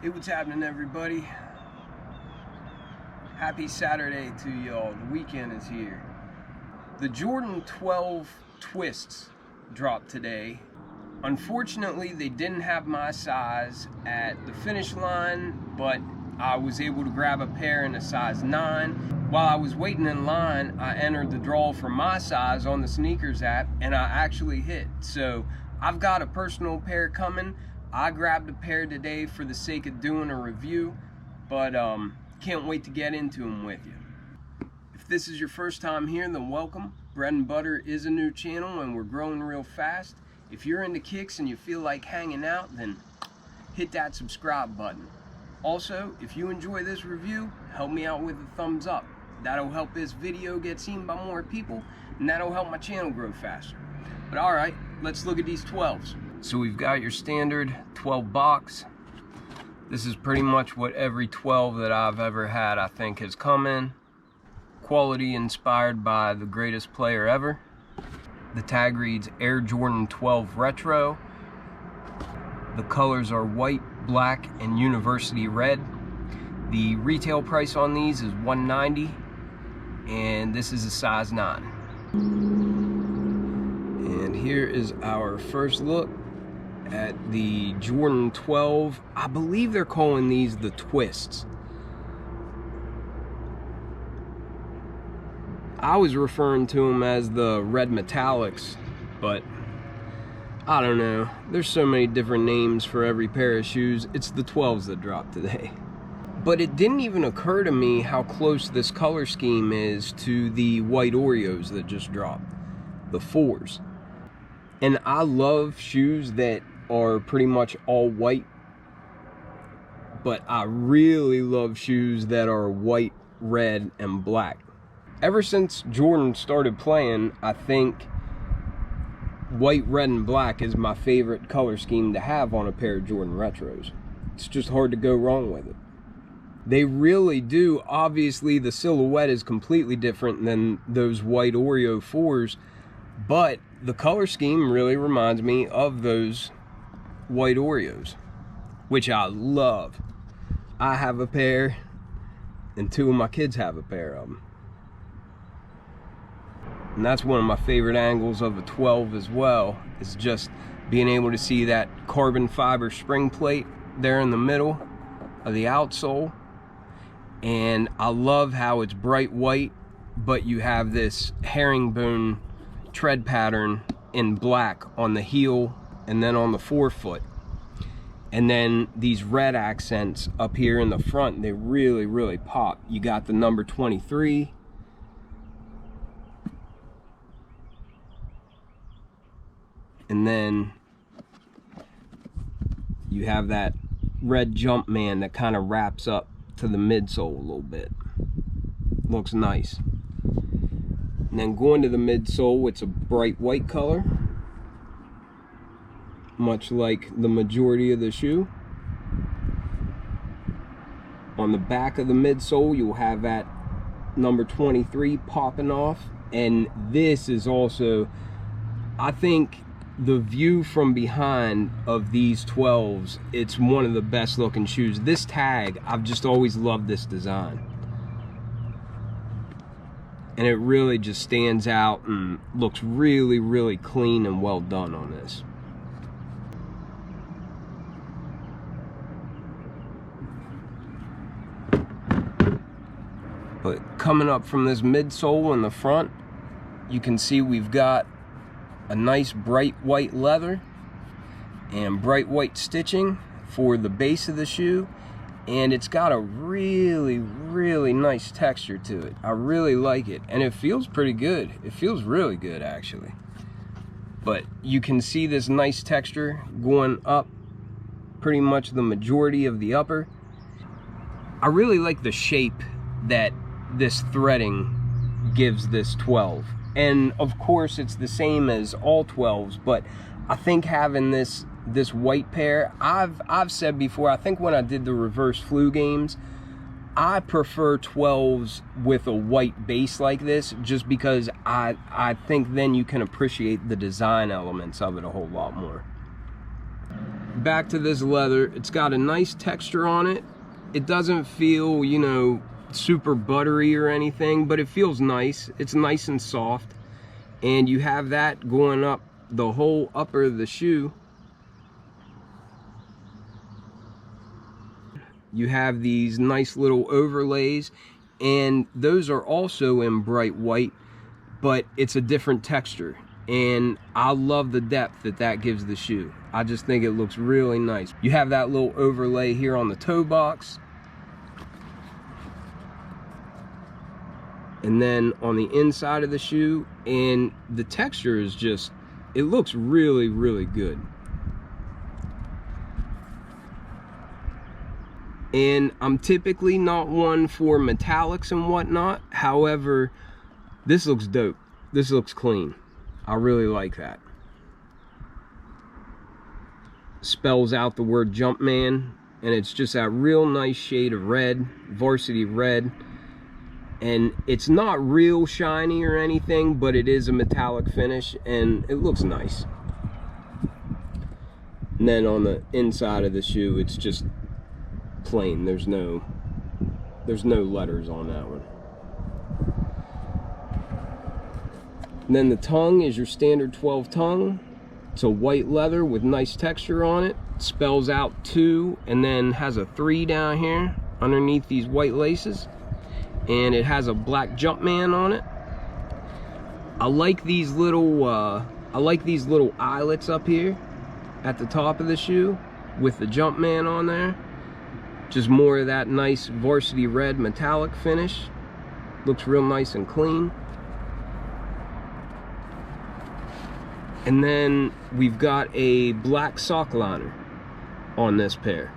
Hey, what's happening, everybody? Happy Saturday to y'all. The weekend is here. The Jordan 12 Twists dropped today. Unfortunately, they didn't have my size at the finish line, but I was able to grab a pair in a size 9. While I was waiting in line, I entered the draw for my size on the sneakers app, and I actually hit. So I've got a personal pair coming. I grabbed a pair today for the sake of doing a review, but can't wait to get into them with you. If this is your first time here, then welcome. Bread and Butter is a new channel and we're growing real fast. If you're into kicks and you feel like hanging out, then hit that subscribe button. Also, if you enjoy this review, help me out with a thumbs up. That'll help this video get seen by more people, and that'll help my channel grow faster. But alright, let's look at these 12s. So we've got your standard 12 box. This is pretty much what every 12 that I've ever had, I think, has come in. Quality inspired by the greatest player ever. The tag reads Air Jordan 12 Retro. The colors are white, black, and university red. The retail price on these is $190, and this is a size 9. And here is our first look at the Jordan 12. I believe they're calling these the Twists. I was referring to them as the red metallics, but I don't know. There's so many different names for every pair of shoes. It's the 12s that dropped today. But it didn't even occur to me how close this color scheme is to the white Oreos that just dropped, the 4s. And I love shoes that are pretty much all white, but I really love shoes that are white, red, and black. Ever since Jordan started playing, I think white, red, and black is my favorite color scheme to have on a pair of Jordan Retros. It's just hard to go wrong with it. They really do. Obviously, the silhouette is completely different than those white Oreo 4s, but the color scheme really reminds me of those white Oreos, which I love. I have a pair, and 2 of my kids have a pair of them. And that's one of my favorite angles of a 12 as well, is just being able to see that carbon fiber spring plate there in the middle of the outsole. And I love how it's bright white, but you have this herringbone tread pattern in black on the heel and then on the forefoot. And then these red accents up here in the front, they really, really pop. You got the number 23. And then you have that red Jumpman that kind of wraps up to the midsole a little bit. Looks nice. And then going to the midsole, it's a bright white color, much like the majority of the shoe. On the back of the midsole, you'll have that number 23 popping off. And this is also, I think, the view from behind of these 12s, it's one of the best looking shoes. This tag, I've just always loved this design. And it really just stands out and looks really, really clean and well done on this. But coming up from this midsole in the front, you can see we've got a nice bright white leather and bright white stitching for the base of the shoe, and it's got a really, really nice texture to it. I really like it, and it feels pretty good. It feels really good, actually. But you can see this nice texture going up pretty much the majority of the upper. I really like the shape that this threading gives this 12. And of course it's the same as all 12s, but I think having this white pair, I've said before, I think when I did the reverse flu games, I prefer 12s with a white base like this, just because I think then you can appreciate the design elements of it a whole lot more. back to this leather. It's got a nice texture on it. It doesn't feel, you know, super buttery or anything, but it feels nice. It's nice and soft. And you have that going up the whole upper of the shoe. You have these nice little overlays, and those are also in bright white, but it's a different texture. And I love the depth that that gives the shoe. I just think it looks really nice. You have that little overlay here on the toe box. And then on the inside of the shoe, and the texture is just, it looks really, really good. And I'm typically not one for metallics and whatnot. However, this looks dope. This looks clean. I really like that. Spells out the word Jumpman, and it's just that real nice shade of red, varsity red. And it's not real shiny or anything, but it is a metallic finish, and it looks nice. And then on the inside of the shoe, it's just plain. There's no letters on that one. And then the tongue is your standard 12 tongue. It's a white leather with nice texture on it. Spells out 2 and then has a 3 down here underneath these white laces. And it has a black Jumpman on it. I like these little eyelets up here at the top of the shoe with the Jumpman on there. Just more of that nice varsity red metallic finish. Looks real nice and clean. And then we've got a black sock liner on this pair.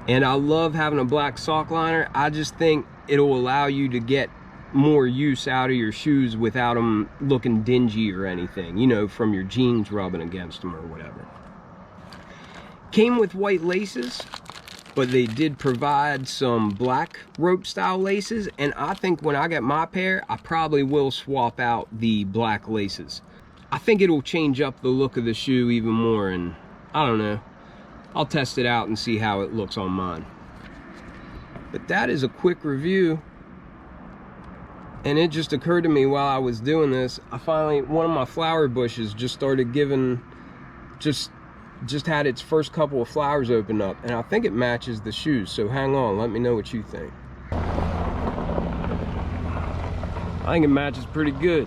And I love having a black sock liner. I just think it'll allow you to get more use out of your shoes without them looking dingy or anything, you know, from your jeans rubbing against them or whatever. Came with white laces, but they did provide some black rope style laces, and I think when I get my pair, I probably will swap out the black laces. I think it'll change up the look of the shoe even more, and I don't know. I'll test it out and see how it looks on mine. But that is a quick review. And it just occurred to me while I was doing this, one of my flower bushes just started giving, just had its first couple of flowers open up, and I think it matches the shoes. So hang on, let me know what you think. I think it matches pretty good.